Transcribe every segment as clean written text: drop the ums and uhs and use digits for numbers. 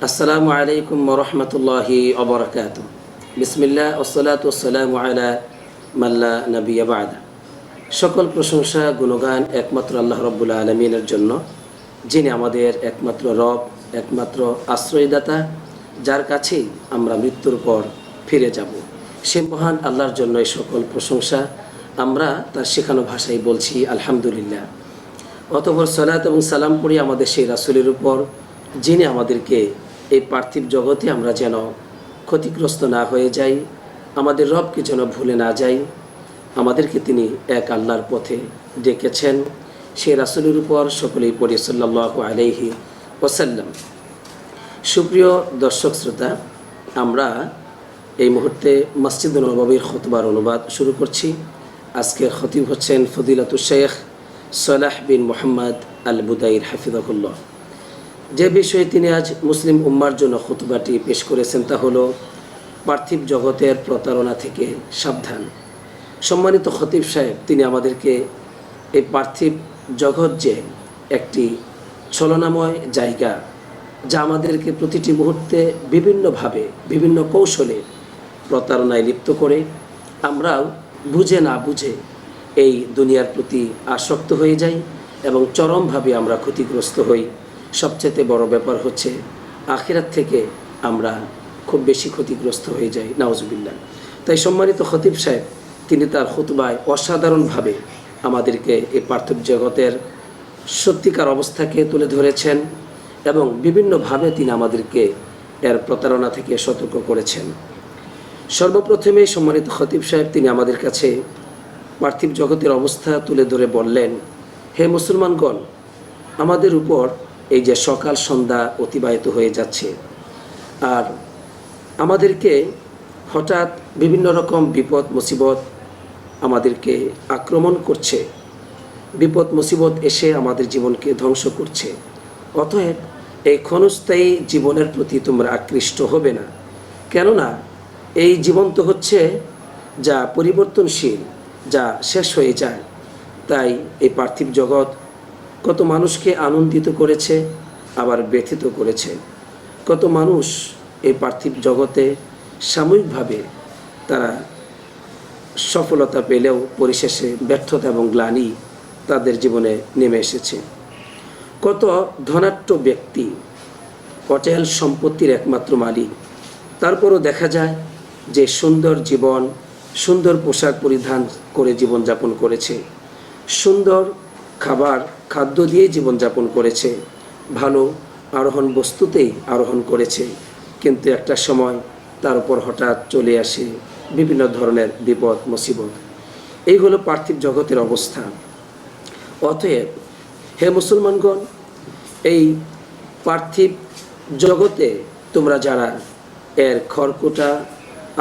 আসসালামু আলাইকুম ওয়া রাহমাতুল্লাহি ওয়া বারাকাতুহু। বিসমিল্লাহ ওয়াসসালাতু ওয়াসসালামু আলা মান লা নাবিয়্যা বা'দা। সকল প্রশংসা গুণগান একমাত্র আল্লাহ রাব্বুল আলামিনের জন্য, যিনি আমাদের একমাত্র রব, একমাত্র আশ্রয়দাতা, যার কাছেই আমরা মৃত্যুর পর ফিরে যাব। সে মহান আল্লাহর জন্য এই সকল প্রশংসা। আমরা তার শেখানো ভাষায় বলছি আলহামদুলিল্লাহ। অতঃপর সালাত এবং সালাম পড়ি আমাদের সেই রাসূলের উপর, যিনি আমাদেরকে এই পার্থিব জগতে আমরা যেন ক্ষতিগ্রস্ত না হয়ে যাই, আমাদের রবকে যেন ভুলে না যাই, আমাদেরকে তিনি এক আল্লাহর পথে ডেকেছেন। সেই রাসূলের উপর সকলেই পড়ি সাল্লাল্লাহু আলাইহি ওয়াসাল্লাম। সুপ্রিয় দর্শক শ্রোতা, আমরা এই মুহূর্তে মসজিদ নববীর খুতবার অনুবাদ শুরু করছি। আজকের খতিব হচ্ছেন ফদিলাতুশ শেখ সালাহ বিন মুহাম্মদ আল বুদাইর হাফিজাহুল্লাহ। যে বিষয়ে তিনি আজ মুসলিম উম্মার জন্য খুতবাটি পেশ করেছেন তা হলো পার্থিব জগতের প্রতারণা থেকে সাবধান। সম্মানিত খতিব সাহেব, তিনি আমাদেরকে এই পার্থিব জগৎ যে একটি ছলনাময় জায়গা, যা আমাদেরকে প্রতিটি মুহূর্তে বিভিন্নভাবে বিভিন্ন কৌশলে প্রতারণায় লিপ্ত করে, আমরাও বুঝে না বুঝে এই দুনিয়ার প্রতি আসক্ত হয়ে যাই এবং চরমভাবে আমরা ক্ষতিগ্রস্ত হই। সবচেয়ে বড় ব্যাপার হচ্ছে আখিরাত থেকে আমরা খুব বেশি ক্ষতিগ্রস্ত হয়ে যাই, নাউজুবিল্লাহ। তাই সম্মানিত খতিব সাহেব, তিনি তার খুতবায় অসাধারণভাবে আমাদেরকে এই পার্থিব জগতের সত্যিকার অবস্থাকে তুলে ধরেছেন এবং বিভিন্নভাবে তিনি আমাদেরকে এর প্রতারণা থেকে সতর্ক করেছেন। সর্বপ্রথমেই সম্মানিত খতিব সাহেব, তিনি আমাদের কাছে পার্থিব জগতের অবস্থা তুলে ধরে বললেন, হে মুসলমানগণ, আমাদের উপর এই যে সকাল সন্ধ্যা অতিবাহিত হয়ে যাচ্ছে, আর আমাদেরকে হঠাৎ বিভিন্ন রকম বিপদ মুসিবত আমাদেরকে আক্রমণ করছে। বিপদ মুসিবত এসে আমাদের জীবনকে ধ্বংস করছে। অতএব এই ক্ষণস্থায়ী জীবনের প্রতি তোমরা আকৃষ্ট হবে না, কেননা এই জীবন তো হচ্ছে যা পরিবর্তনশীল, যা শেষ হয়ে যায়। তাই এই পার্থিব জগৎ কত মানুষকে আনন্দিত করেছে, আবার ব্যথিত করেছে। কত মানুষ এই পার্থিব জগতে সাময়িকভাবে তারা সফলতা পেলেও পরিশেষে ব্যর্থতা এবং গ্লানি তাদের জীবনে নেমে এসেছে। কত ধনাঢ্য ব্যক্তি, অচল সম্পত্তির একমাত্র মালিক, তারপরও দেখা যায় যে সুন্দর জীবন, সুন্দর পোশাক পরিধান করে জীবনযাপন করেছে, সুন্দর খাদ্য দিয়ে জীবনযাপন করেছে, ভালো আরোহণ বস্তুতেই আরোহণ করেছে, কিন্তু একটা সময় তার উপর হঠাৎ চলে আসে বিভিন্ন ধরনের বিপদ মুসিবত। এই হলো পার্থিব জগতের অবস্থা। অতএব হে মুসলমানগণ, এই পার্থিব জগতে তোমরা যারা এর খড়কুটা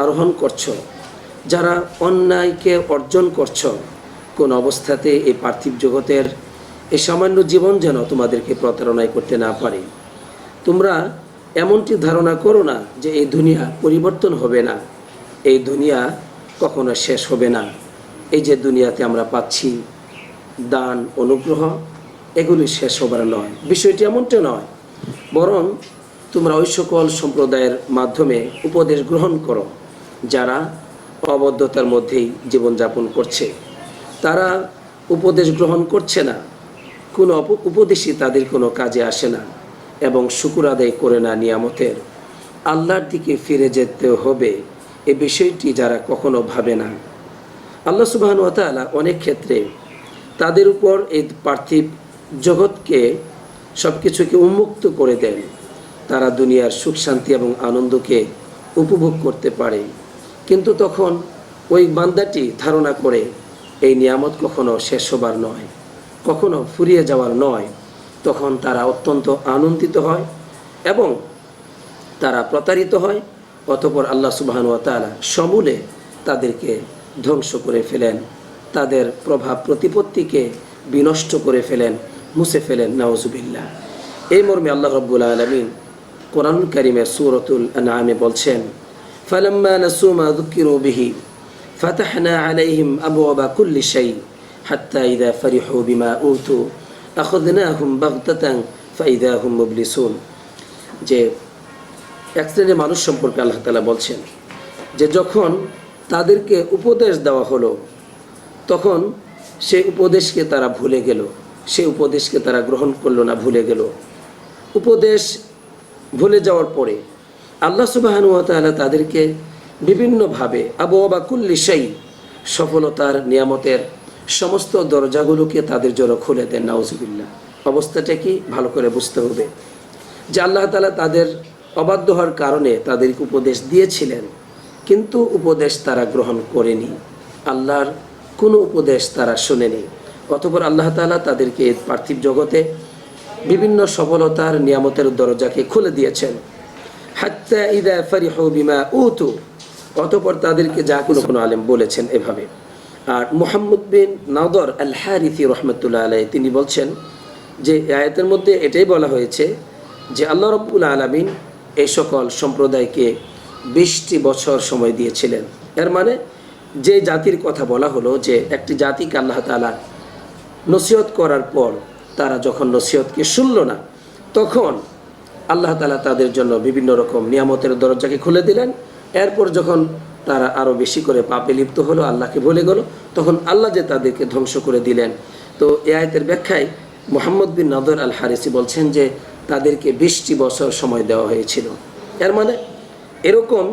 আরোহণ করছো, যারা অন্যায়কে অর্জন করছো, কোন অবস্থাতে এই পার্থিব জগতের এই সামান্য জীবন যেন তোমাদেরকে প্রতারণায় করতে না পারে। তোমরা এমনটি ধারণা করো না যে এই দুনিয়া পরিবর্তন হবে না, এই দুনিয়া কখনো শেষ হবে না। এই যে দুনিয়াতে আমরা পাচ্ছি দান, অনুগ্রহ, এগুলি শেষ হবার নয়, বিষয়টি এমনটা নয়। বরং তোমরা ওই সকল সম্প্রদায়ের মাধ্যমে উপদেশ গ্রহণ করো যারা অবদ্ধতার মধ্যেই জীবনযাপন করছে। তারা উপদেশ গ্রহণ করছে না, কোনো উপদেশই তাদের কোনো কাজে আসে না এবং শুকর আদায় করে না নিয়ামতের। আল্লাহর দিকে ফিরে যেতে হবে, এই বিষয়টি যারা কখনো ভাবে না। আল্লাহ সুবহানাহু ওয়া তাআলা অনেক ক্ষেত্রে তাদের উপর এই পার্থিব জগৎকে সব কিছুকে উন্মুক্ত করে দেন। তারা দুনিয়ার সুখ শান্তি এবং আনন্দকে উপভোগ করতে পারে, কিন্তু তখন ওই বান্দাটি ধারণা করে এই নিয়ামত কখনো শেষ হবার নয়, কখনো ফুরিয়ে যাওয়ার নয়। তখন তারা অত্যন্ত আনন্দিত হয় এবং তারা প্রতারিত হয়। অতঃপর আল্লাহ সুবহানাহু ওয়া তাআলা সমূলে তাদেরকে ধ্বংস করে ফেলেন, তাদের প্রভাব প্রতিপত্তিকে বিনষ্ট করে ফেলেন, মুছে ফেলেন, নাউজুবিল্লাহ। এই মর্মে আল্লাহ রাব্বুল আলামিন কোরআন কারীমের সূরাতুল আনআমে বলছেন, ফালাম্মা নাসু মা যুকিরু বিহি ফাতাহনা আলাইহিম আবওয়াবা কুল্লি শাই হাত্তা ইযা ফারিহু বিমা উতু আখাযনাহুম বাগতাতান ফাইযা হুম মুবলিসুন। যে এক শ্রেণীর মানুষ সম্পর্কে আল্লাহ তাআলা বলছেন যে যখন তাদেরকে উপদেশ দেওয়া হলো তখন সেই উপদেশকে তারা ভুলে গেল, সেই উপদেশকে তারা গ্রহণ করলো না, ভুলে গেল। উপদেশ ভুলে যাওয়ার পরে আল্লাহ সুবহানাহু ওয়া তাআলা তাদেরকে বিভিন্নভাবে আবওয়াবা কুল্লি শাই, সফলতার নিয়ামতের সমস্ত দরজাগুলোকে তাদের জন্য খুলে দেন। নাউজুবিল্লাহ। অবস্থাটা কি ভালো করে বুঝতে হবে যে আল্লাহ তাআলা তাদের অবাধ্য হওয়ার কারণে তাদেরকে উপদেশ দিয়েছিলেন, কিন্তু উপদেশ তারা গ্রহণ করেনি, আল্লাহর কোনো উপদেশ তারা শোনেনি। অতঃপর আল্লাহ তাআলা তাদেরকে পার্থিব জগতে বিভিন্ন সফলতার নিয়ামতের দরজাকে খুলে দিয়েছেন। হাত্তা ইযা ফারিহু বিমা উতু, অতঃপর তাদেরকে যা কোনো আলেম বলেছেন এভাবে। আর মুহাম্মদ বিন নাদর আল হারিথি রহমতুল্লাহ আলাইহি তিনি বলছেন যে আয়াতের মধ্যে এটাই বলা হয়েছে যে আল্লাহ রাব্বুল আলামিন এই সকল সম্প্রদায়কে 20টি বছর সময় দিয়েছিলেন। এর মানে যে জাতির কথা বলা হলো যে একটি জাতিকে আল্লাহ তাআলা নসিহত করার পর তারা যখন নসিহতকে শুনল না, তখন আল্লাহ তাআলা তাদের জন্য বিভিন্ন রকম নিয়ামতের দরজাকে খুলে দিলেন। এরপর যখন তারা আরও বেশি করে পাপে লিপ্ত হলো, আল্লাহকে ভুলে গেল, তখন আল্লাহ যে তাদেরকে ধ্বংস করে দিলেন। তো এই আয়াতের ব্যাখ্যায় মুহাম্মদ বিন নাদর আল হারিসি বলছেন যে তাদেরকে 20টি বছর সময় দেওয়া হয়েছিল। এর মানে এরকম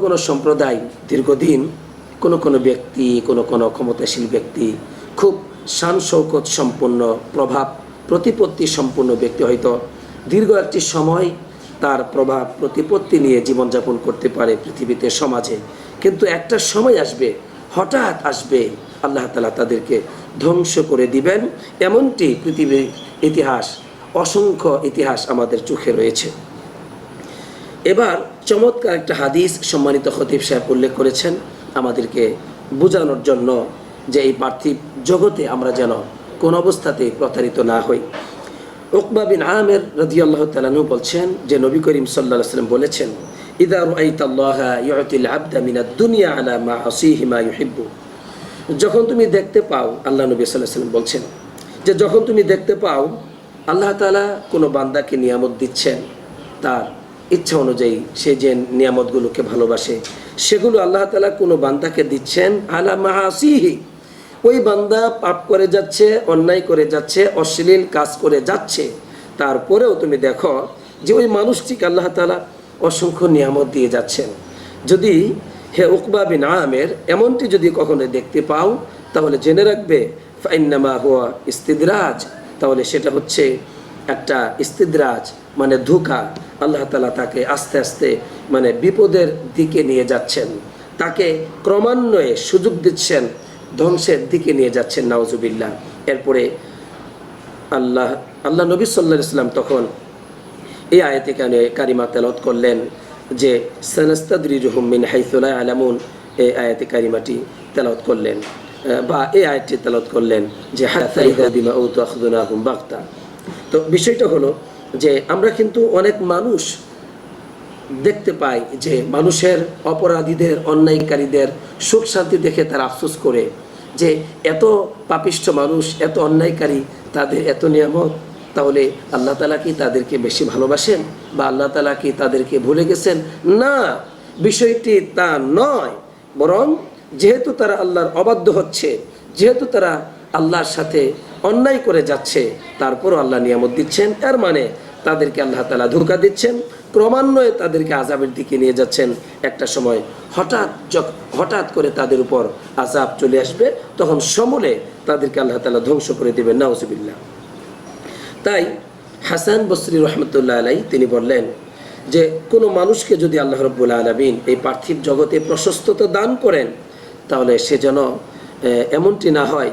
কোনো সম্প্রদায় দীর্ঘদিন কোনো ব্যক্তি, কোনো ক্ষমতাশীল ব্যক্তি, খুব শান শৌকত সম্পন্ন, প্রভাব প্রতিপত্তি সম্পন্ন ব্যক্তি হয়তো দীর্ঘ একটি সময় তার প্রভাব প্রতিপত্তি নিয়ে জীবনযাপন করতে পারে পৃথিবীতে, সমাজে, কিন্তু একটা সময় আসবে, হঠাৎ আসবে, আল্লাহ তাআলা তাদেরকে ধ্বংস করে দিবেন। এমনটি পৃথিবীর ইতিহাস, অসংখ্য ইতিহাস আমাদের চোখে রয়েছে। এবার চমৎকার একটা হাদিস সম্মানিত খতিব সাহেব উল্লেখ করেছেন আমাদেরকে বোঝানোর জন্য যে এই পার্থিব জগতে আমরা যেন কোন অবস্থাতেই প্রতারিত না হই। উকবা বিন আমির রাদিয়াল্লাহু তাআলা আনহু বলছেন যে নবী করিম সাল্লাল্লাহু আলাইহি ওয়াসাল্লাম বলেছেন, ইযা রাআইতাল্লাহা ইউতিল আবদা মিনাদ দুনিয়া আলা মাআসিহি মা ইউহিব্বু, যখন তুমি দেখতে পাও, আল্লাহ নবী সাল্লাল্লাহু আলাইহি ওয়াসাল্লাম বলছেন যে যখন তুমি দেখতে পাও আল্লাহ তাআলা কোনো বান্দাকে নিয়ামত দিচ্ছেন, তার ইচ্ছা অনুযায়ী সে যে নিয়ামতগুলোকে ভালোবাসে, সেগুলো আল্লাহ তাআলা কোনো বান্দাকে দিচ্ছেন আলা মাআসিহি, ওই বান্দা পাপ করে যাচ্ছে, অন্যায় করে যাচ্ছে, অশ্লীল কাজ করে যাচ্ছে, তারপরেও তুমি দেখো যে ওই মানুষটিকে আল্লাহ তাআলা অসংখ্য নিয়ামত দিয়ে যাচ্ছেন। যদি হে উকবা বিন আমির এমনটি যদি কখনো দেখতে পাও, তাহলে জেনে রাখবে ফাইন্নামা হুয়া ইস্তিদরাজ, তাহলে সেটা হচ্ছে একটা ইস্তিদরাজ, মানে ধোঁকা। আল্লাহ তাআলা তাকে আস্তে আস্তে মানে বিপদের দিকে নিয়ে যাচ্ছেন, তাকে ক্রমান্বয়ে সুযোগ দিচ্ছেন, ধ্বংসের দিকে নিয়ে যাচ্ছেন। নাউজুবিল্লাহ। এরপরে আল্লাহ নবী সাল্লাল্লাহু আলাইহি ওয়াসাল্লাম তখন এই আয়াতে কারিমা তেলাওয়াত করলেন যে সানাস্তাদরিজুহুম মিন হাইসু লা ইয়ালামুন, এই আয়াতে কারিমাটি তেলাওয়াত করলেন বা এই আয়াতটি তেলাওয়াত করলেন যে হাত্তা ইযা বিমা উতু আখযুনাহুম বাগতা। তো বিষয়টা হলো যে আমরা কিন্তু অনেক মানুষ দেখতে পাই যে মানুষের, অপরাধীদের, অন্যায়কারীদের সুখ শান্তি দেখে তারা আফসোস করে যে এত পাপিষ্ঠ মানুষ, এত অন্যায়কারী, তাদের এত নিয়ামত, তাহলে আল্লাহ তাআলা কি তাদেরকে বেশি ভালোবাসেন বা আল্লাহ তাআলা কি তাদেরকে ভুলে গেছেন? না, বিষয়টি তা নয়। বরং যেহেতু তারা আল্লাহর অবাধ্য হচ্ছে, যেহেতু তারা আল্লাহর সাথে অন্যায় করে যাচ্ছে, তারপরও আল্লাহ নিয়ামত দিচ্ছেন। এর মানে তাদেরকে আল্লাহ তাআলা ধোঁকা দিচ্ছেন, ক্রমান্বয়ে তাদেরকে আযাবের দিকে নিয়ে যাচ্ছেন। একটা সময় হঠাৎ করে তাদের উপর আযাব চলে আসবে, তখন সমূলে তাদেরকে আল্লাহ তাআলা ধ্বংস করে দেবেন। নাউজুবিল্লাহ। তাই হাসান বসরি রহমতুল্লাহ আলাইহি তিনি বললেন যে কোনো মানুষকে যদি আল্লাহ রাব্বুল আলামিন এই পার্থিব জগতে প্রশস্ততা দান করেন, তাহলে সে যেন এমনটি না হয়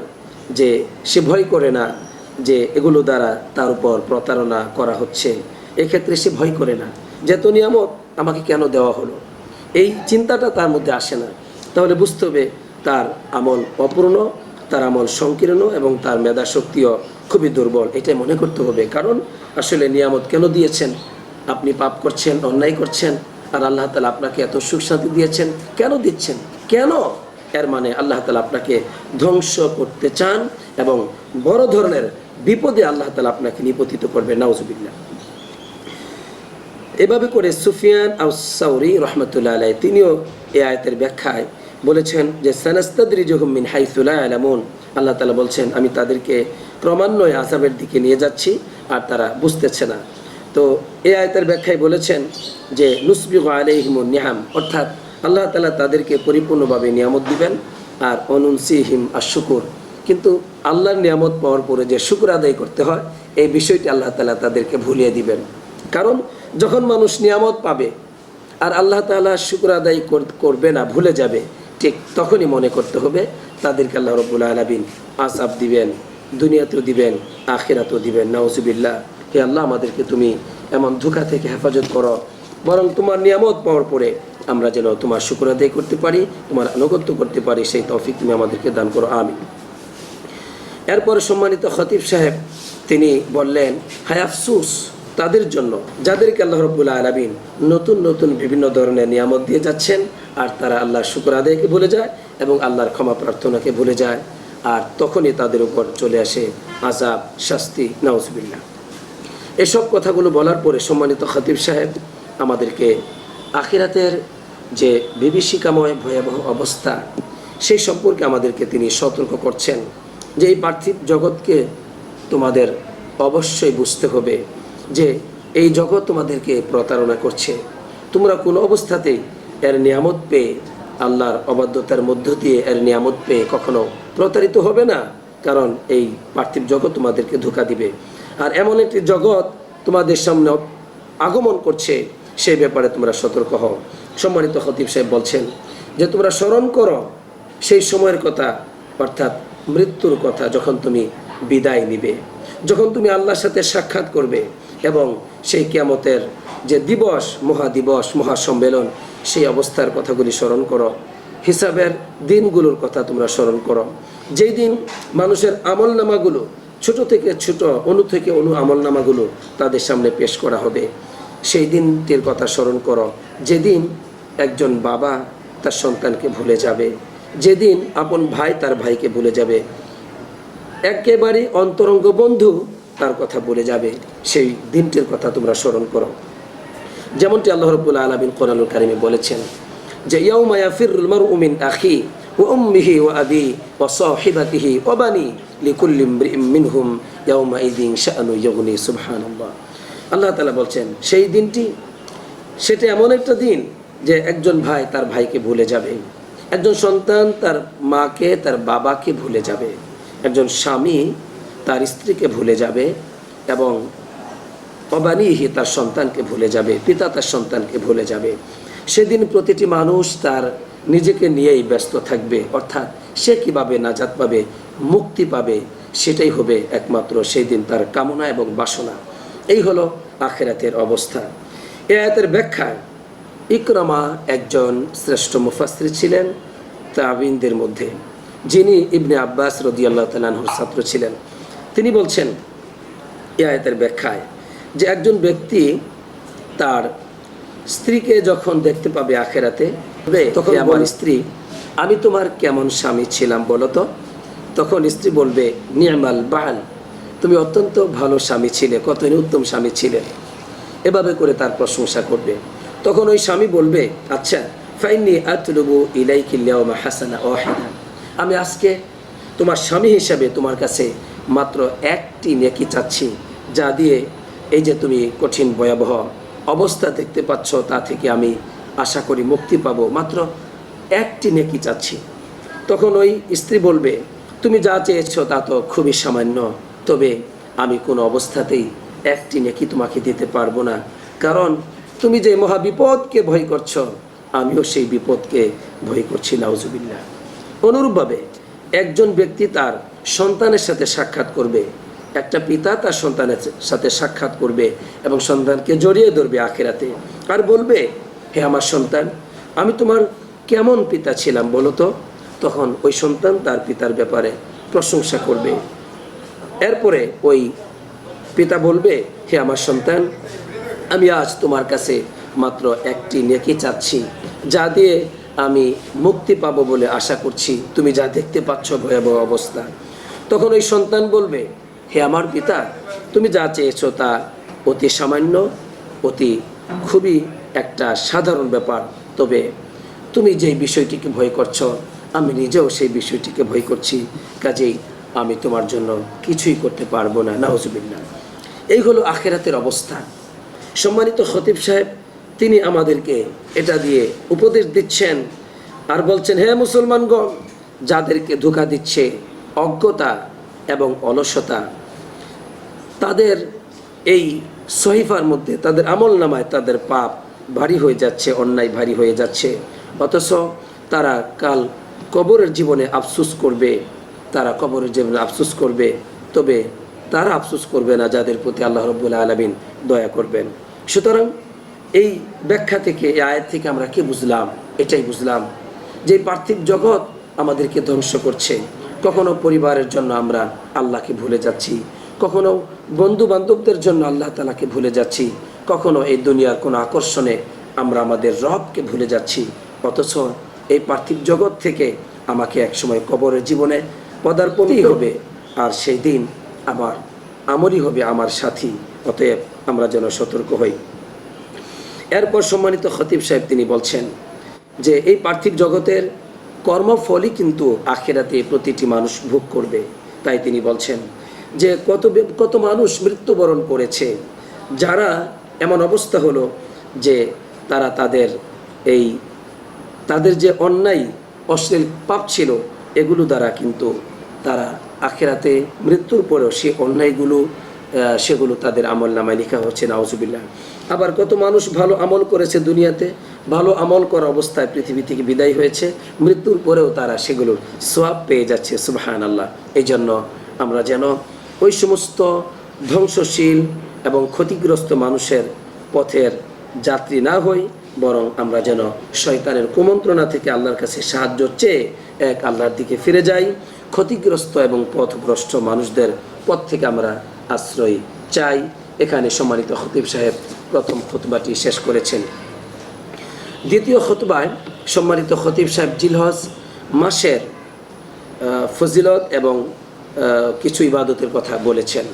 যে সে ভয় করে না যে এগুলো দ্বারা তার উপর প্রতারণা করা হচ্ছে। এক্ষেত্রে সে ভয় করে না যে এত নিয়ামত আমাকে কেন দেওয়া হলো, এই চিন্তাটা তার মধ্যে আসে না। তাহলে বুঝতে হবে তার আমল অপূর্ণ, তার আমল সংকীর্ণ এবং তার মেধা শক্তিও খুবই দুর্বল, এটাই মনে করতে হবে। কারণ আসলে নিয়ামত কেন দিয়েছেন? আপনি পাপ করছেন, অন্যায় করছেন, আর আল্লাহ তাআলা আপনাকে এত সুখ শান্তি দিয়েছেন, কেন দিচ্ছেন? কেন? এর মানে আল্লাহ তাআলা আপনাকে ধ্বংস করতে চান এবং বড় ধরনের বিপদে আল্লাহ তাআলা আপনাকে নিপতিত করবে। নাউজুবিল্লাহ। এভাবে করে সুফিয়ান আস-সাউরি রহমতুল্লাহ আলাইহি তিনিও এই আয়াতের ব্যাখ্যায় বলেছেন যে সানাস্তাদরিজুহুম মিন হাইসু লা ইয়ালামুন, আল্লাহ তাআলা বলছেন আমি তাদেরকে ক্রমান্বয়ে আযাবের দিকে নিয়ে যাচ্ছি আর তারা বুঝতেছে না। তো এই আয়াতের ব্যাখ্যায় বলেছেন যে নুসবিগু আলাইহিমুন নিআম, অর্থাৎ আল্লাহ তাআলা তাদেরকে পরিপূর্ণভাবে নিয়ামত দিবেন আর অনুনসিহিম আশ-শুকুর, কিন্তু আল্লাহর নিয়ামত পাওয়ার পরে যে শুকর আদায় করতে হয় এই বিষয়টি আল্লাহ তাআলা তাদেরকে ভুলিয়ে দিবেন। কারণ যখন মানুষ নিয়ামত পাবে আর আল্লাহ তাআলা শুকর আদায় করবে না, ভুলে যাবে, ঠিক তখনই মনে করতে হবে তাদেরকে আল্লাহ রাব্বুল আলামিন আযাব দিবেন, দুনিয়াতেও দিবেন, আখিরাতেও দিবেন। নাউজুবিল্লাহ। হে আল্লাহ, আমাদেরকে তুমি এমন ধোঁকা থেকে হেফাজত করো, বরং তোমার নিয়ামত পাওয়ার পরে আমরা যেন তোমার শুকর আদায় করতে পারি, তোমার আনুগত্য করতে পারি, সেই তৌফিক তুমি আমাদেরকে দান করো, আমিন। এরপরে সম্মানিত খতিব সাহেব তিনি বললেন, হায় আফসুস তাদের জন্য যাদেরকে আল্লাহ রাব্বুল আলামিন নতুন নতুন বিভিন্ন ধরনের নিয়ামত দিয়ে যাচ্ছেন আর তারা আল্লাহর শুকর আদায়কে ভুলে যায় এবং আল্লাহর ক্ষমা প্রার্থনাকে ভুলে যায়, আর তখনই তাদের উপর চলে আসে আযাব, শাস্তি। নাউজুবিল্লাহ। এসব কথাগুলো বলার পরে সম্মানিত খতিব সাহেব আমাদেরকে আখিরাতের যে বিভীষিকাময় ভয়াবহ অবস্থা সেই সম্পর্কে আমাদেরকে তিনি সতর্ক করছেন যে এই পার্থিব জগৎকে তোমাদের অবশ্যই বুঝতে হবে যে এই জগৎ তোমাদেরকে প্রতারণা করছে। তোমরা কোনো অবস্থাতেই এর নিয়ামত পেয়ে, আল্লাহর অবাধ্যতার মধ্য দিয়ে এর নিয়ামত পেয়ে কখনো প্রতারিত হবে না, কারণ এই পার্থিব জগৎ তোমাদেরকে ধোঁকা দিবে। আর এমন একটি জগৎ তোমাদের সামনে আগমন করছে, সেই ব্যাপারে তোমরা সতর্ক হও। সম্মানিত খতিব সাহেব বলছেন যে তোমরা স্মরণ করো সেই সময়ের কথা, অর্থাৎ মৃত্যুর কথা, যখন তুমি বিদায় নিবে, যখন তুমি আল্লাহর সাথে সাক্ষাৎ করবে এবং সেই কিয়ামতের যে দিবস, মহাদিবস, মহাসম্মেলন, সেই অবস্থার কথাগুলি স্মরণ করো। হিসাবের দিনগুলোর কথা তোমরা স্মরণ করো, যেই দিন মানুষের আমলনামাগুলো ছোট থেকে ছোট, অনু থেকে অনু আমলনামাগুলো তাদের সামনে পেশ করা হবে। সেই দিনটির কথা স্মরণ করো যেদিন একজন বাবা তার সন্তানকে ভুলে যাবে, যেদিন আপন ভাই তার ভাইকে ভুলে যাবে, একেবারে অন্তরঙ্গ বন্ধু তার কথা ভুলে যাবে। সেই দিনটির কথা তোমরা স্মরণ করো। যেমনটি আল্লাহ রাব্বুল আলামিন কোরআনুল কারীমে বলেছেন যে ইয়াউমা ইয়াফিরুল মারউ মিন আখি ওয়া উম্মিহি ওয়া আবি ওয়া সাহিবাতিহি ওয়া বানি লিকুল্লি ইমরিইম মিনহুম ইয়াউমা ইযিন শাআনু ইউগনি। সুবহানাল্লাহ। আল্লাহ তাআলা বলছেন সেই দিনটি, সেটা এমন একটা দিন যে একজন ভাই তার ভাইকে ভুলে যাবে, একজন সন্তান তার মাকে, তার বাবাকে ভুলে যাবে, একজন স্বামী তার স্ত্রীকে ভুলে যাবে এবং অবানিহি তার সন্তানকে ভুলে যাবে, পিতা তার সন্তানকে ভুলে যাবে। সেদিন প্রতিটি মানুষ তার নিজেকে নিয়েই ব্যস্ত থাকবে, অর্থাৎ সে কীভাবে নাজাত পাবে, মুক্তি পাবে, সেটাই হবে একমাত্র সেই দিন তার কামনা এবং বাসনা। এই হলো আখিরাতের অবস্থা। এই আয়াতের ব্যাখ্যায় ইকরামা একজন শ্রেষ্ঠ মুফাসসির ছিলেন তাবিঈনদের মধ্যে, যিনি ইবনে আব্বাস রাদিয়াল্লাহু তাআলা আনহুর ছাত্র ছিলেন। তিনি বলছেন এই আয়াতের ব্যাখ্যায় যে একজন ব্যক্তি তার স্ত্রীকে যখন দেখতে পাবে আখিরাতে, তখন আমার স্ত্রী, আমি তোমার কেমন স্বামী ছিলাম বলো তো? তখন স্ত্রী বলবে, নি'মাল বাল, তুমি অত্যন্ত ভালো স্বামী ছিলে, কতই উত্তম স্বামী ছিলে। এভাবে করে তার প্রশংসা করবে। তখন ওই স্বামী বলবে, আচ্ছা ফাইন্নি আতলুবু ইলাইকিল ইয়াওমা হাসানা ওয়াহিদা, আমি আজকে তোমার স্বামী হিসাবে তোমার কাছে মাত্র একটি নেকি চাচ্ছি, যা দিয়ে এই যে তুমি কঠিন ভয়াবহ অবস্থা দেখতে পাচ্ছ তা থেকে আমি আশা করি মুক্তি পাবো, মাত্র একটি নেকি চাচ্ছি। তখন ওই স্ত্রী বলবে, তুমি যা চেয়েছো তা তো খুবই সামান্য, তবে আমি কোনো অবস্থাতেই একটি নেকি তোমাকে দিতে পারবো না, কারণ তুমি যে মহা বিপদকে ভয় করছো আমিও সেই বিপদকে ভয় করছি। নাউজুবিল্লাহ। অনুরূপভাবে একজন ব্যক্তি তার সন্তানের সাথে সাক্ষাৎ করবে, একটা পিতা তার সন্তানের সাথে সাক্ষাৎ করবে এবং সন্তানকে জড়িয়ে ধরবে আখিরাতে আর বলবে, হে আমার সন্তান, আমি তোমার কেমন পিতা ছিলাম বলো তো? তখন ওই সন্তান তার পিতার ব্যাপারে প্রশংসা করবে। এরপরে ওই পিতা বলবে, হে আমার সন্তান, আমি আজ তোমার কাছে মাত্র একটি নেকি চাচ্ছি, যা দিয়ে আমি মুক্তি পাবো বলে আশা করছি, তুমি যা দেখতে পাচ্ছ ভয়াবহ অবস্থা। তখন ওই সন্তান বলবে, হে আমার পিতা, তুমি যা চেয়েছো তা অতি সামান্য, অতি খুবই একটা সাধারণ ব্যাপার, তবে তুমি যেই বিষয়টিকে ভয় করছো আমি নিজেও সেই বিষয়টিকে ভয় করছি, কাজেই আমি তোমার জন্য কিছুই করতে পারবো না, নাউজুবিল্লাহ। এই হলো আখিরাতের অবস্থা। সম্মানিত খতিব সাহেব তিনি আমাদেরকে এটা দিয়ে উপদেশ দিচ্ছেন আর বলছেন, হে মুসলমানগণ, যাদেরকে ধোঁকা দিচ্ছে অজ্ঞতা এবং অলসতা, তাদের এই সহিফার মধ্যে, তাদের আমল নামায় তাদের পাপ ভারী হয়ে যাচ্ছে, অন্যায় ভারী হয়ে যাচ্ছে, অথচ তারা কাল কবরের জীবনে আফসোস করবে, তারা কবরের জীবনে আফসোস করবে, তবে তারা আফসোস করবে না যাদের প্রতি আল্লাহ রাব্বুল আলামিন দয়া করবেন। সুতরাং এই ব্যাখ্যা থেকে, এই আয়াত থেকে আমরা কি বুঝলাম? এটাই বুঝলাম যে পার্থিব জগৎ আমাদেরকে ধ্বংস করছে। কখনো পরিবারের জন্য আমরা আল্লাহকে ভুলে যাচ্ছি, কখনো বন্ধু বান্ধবদের জন্য আল্লাহ তাআলাকে ভুলে যাচ্ছি, কখনো এই দুনিয়ার কোনো আকর্ষণে আমরা আমাদের রবকে ভুলে যাচ্ছি। অথচ এই পার্থিব জগৎ থেকে আমাকে একসময় কবরের জীবনে পদার্পণই হবে, আর সেই দিন আমার আমলই হবে আমার সাথী। অতএব আমরা যেন সতর্ক হই। এরপর সম্মানিত খতিব সাহেব তিনি বলছেন যে এই পার্থিব জগতের কর্মফলই কিন্তু আখিরাতে প্রতিটি মানুষ ভোগ করবে। তাই তিনি বলছেন যে কত মানুষ মৃত্যুবরণ করেছে, যারা এমন অবস্থা হলো যে তারা তাদের যে অন্যায় অশ্লীল পাপ ছিল এগুলো দ্বারা কিন্তু তারা আখিরাতে মৃত্যুর পরেও সেই অন্যায়গুলো সেগুলো তাদের আমল নামায় লেখা হচ্ছে, নাউজুবিল্লাহ। আবার কত মানুষ ভালো আমল করেছে, দুনিয়াতে ভালো আমল করা অবস্থায় পৃথিবী থেকে বিদায় হয়েছে, মৃত্যুর পরেও তারা সেগুলোর সওয়াব পেয়ে যাচ্ছে, সুবহানাল্লাহ। এই জন্য আমরা যেন ওই সমস্ত ধ্বংসশীল এবং ক্ষতিগ্রস্ত মানুষের পথের যাত্রী না হই, বরং আমরা যেন শয়তানের কুমন্ত্রণা থেকে আল্লাহর কাছে সাহায্য চেয়ে এক আল্লাহর দিকে ফিরে যাই। ক্ষতিগ্রস্ত এবং পথভ্রষ্ট মানুষদের পথ থেকে আমরা আশ্রয় চাই। এখানে সম্মানিত খতিব সাহেব প্রথম খুতবাটি শেষ করেছেন। দ্বিতীয় খুতবায় সম্মানিত খতিব সাহেব জিলহজ মাসের ফজিলত এবং কিছু ইবাদতের কথা বলেছেন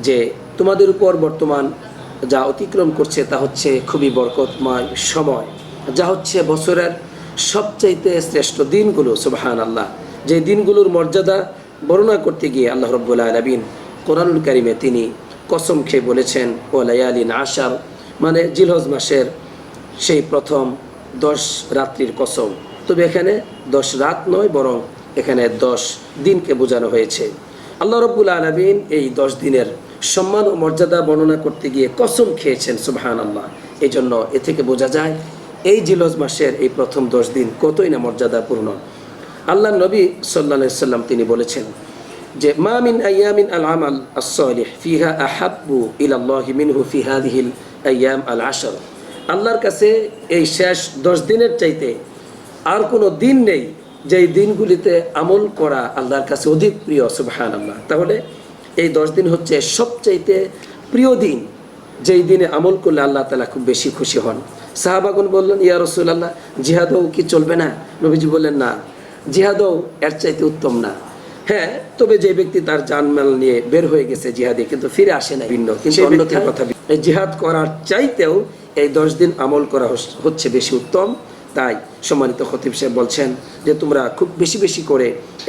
যে তোমাদের উপর বর্তমান যা অতিক্রম করছে তা হচ্ছে খুবই বরকতময় সময়, যা হচ্ছে বছরের সবচাইতে শ্রেষ্ঠ দিনগুলো, সুবহানাল্লাহ। যে দিনগুলোর মর্যাদা বর্ণনা করতে গিয়ে আল্লাহ রাব্বুল আলামিন কোরআনুল কারিমে তিনি কসম খেয়ে বলেছেন ও লায়ালিন আশার, মানে জিলহজ মাসের সেই প্রথম 10 রাত্রির কসম। তবে এখানে 10 রাত নয়, বরং এখানে 10 দিনকে বোঝানো হয়েছে। আল্লাহ রাব্বুল আলামিন এই 10 দিনের সম্মান ও মর্যাদা বর্ণনা করতে গিয়ে কসম খেয়েছেন, সুবহানাল্লাহ। এই জন্য এ থেকে বোঝা যায় এই জিলহজ মাসের এই প্রথম 10 দিন কতই না মর্যাদাপূর্ণ। আল্লাহ নবী সাল্লাল্লাহু আলাইহি সাল্লাম তিনি বলেছেন যে মা মিন আইয়ামিন আল আমাল আস-সালিহ ফিহা আহাব্বু ইলাল্লাহি মিনহু ফি হাযিহিল আইয়াম আল আশর। আল্লাহর কাছে এই শেষ 10 দিনের চাইতে আর কোনো দিন নেই যেই দিনগুলিতে আমল করা আল্লাহর কাছে অধিক প্রিয়, সুবহানাল্লাহ। তাহলে এই 10 দিন হচ্ছে সবচাইতে প্রিয় দিন, যেই দিনে আমল করলে আল্লাহ তাআলা খুব বেশি খুশি হন। সাহাবাগণ বললেন, ইয়া রাসূলুল্লাহ, জিহাদও কি চলবে না? নবীজি বললেন, না, জিহাদও এর চাইতে উত্তম না। হ্যাঁ, তবে যে ব্যক্তি তার জানমাল নিয়ে বের হয়ে গেছে জিহাদে কিন্তু ফিরে আসে না, ভিন্ন, কিন্তু অন্যদের কথা। এই জিহাদ করার চাইতেও এই 10 দিন আমল করা হচ্ছে বেশি উত্তম। তাই সম্মানিত খতিব সাহেব বলছেন যে তোমরা খুব বেশি বেশি করে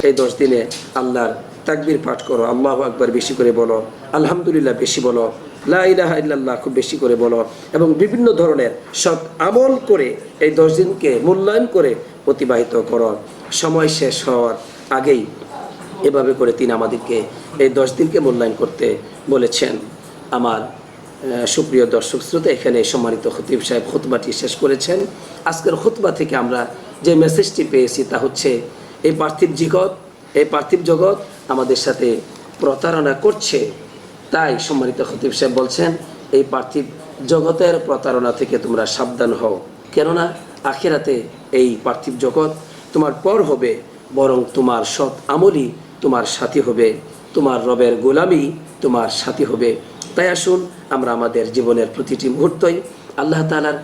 এই 10 দিনে আল্লাহর তাকবীর পাঠ করো, আল্লাহু আকবার বেশি করে বলো, আলহামদুলিল্লাহ বেশি বলো, লা ইলাহা ইল্লাল্লাহ খুব বেশি করে বলো, এবং বিভিন্ন ধরনের সৎ আমল করে এই 10 দিনকে মূল্যায়ন করে অতিবাহিত করো। সময় শেষ হওয়ার আগেই এভাবে করে তিনি আমাদেরকে এই 10 দিনকে মূল্যায়ন করতে বলেছেন। আমার সুপ্রিয় দর্শক শ্রোতা, এখানে সম্মানিত খতিব সাহেব খুতবাটি শেষ করেছেন। আজকের খুতবা থেকে আমরা যে মেসেজটি পেয়েছি তা হচ্ছে এই পার্থিব জগৎ আমাদের সাথে প্রতারণা করছে। তাই সম্মানিত খতিব সাহেব বলছেন এই পার্থিব জগতের প্রতারণা থেকে তোমরা সাবধান হও, কেননা আখিরাতে এই পার্থিব জগৎ তোমার পর হবে, বরং তোমার সৎ আমলই তোমার সাথী হবে, তোমার রবের গোলামি তোমার সাথী হবে। তাই আসুন আমরা আমাদের জীবনের প্রতিটি মুহূর্তই আল্লাহ তাআলার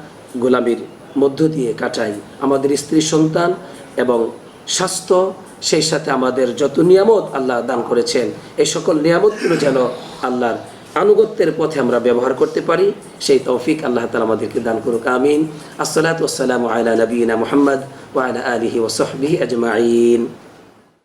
গোলামির মধ্য দিয়ে কাটাই। আমাদের স্ত্রী সন্তান এবং স্বাস্থ্য, সেই সাথে আমাদের যত নিয়ামত আল্লাহ দান করেছেন এই সকল নিয়ামতগুলো যেন আল্লাহর আনুগত্যের পথে আমরা ব্যবহার করতে পারি, সেই তৌফিক আল্লাহ তাআলা আমাদেরকে দান করুক, আমিন। আসসালাতু ওয়াসসালামু আলা নবিয়িনা মুহাম্মদ ওয়া আলা আলিহি ওয়া সাহবিহি আজমাইন।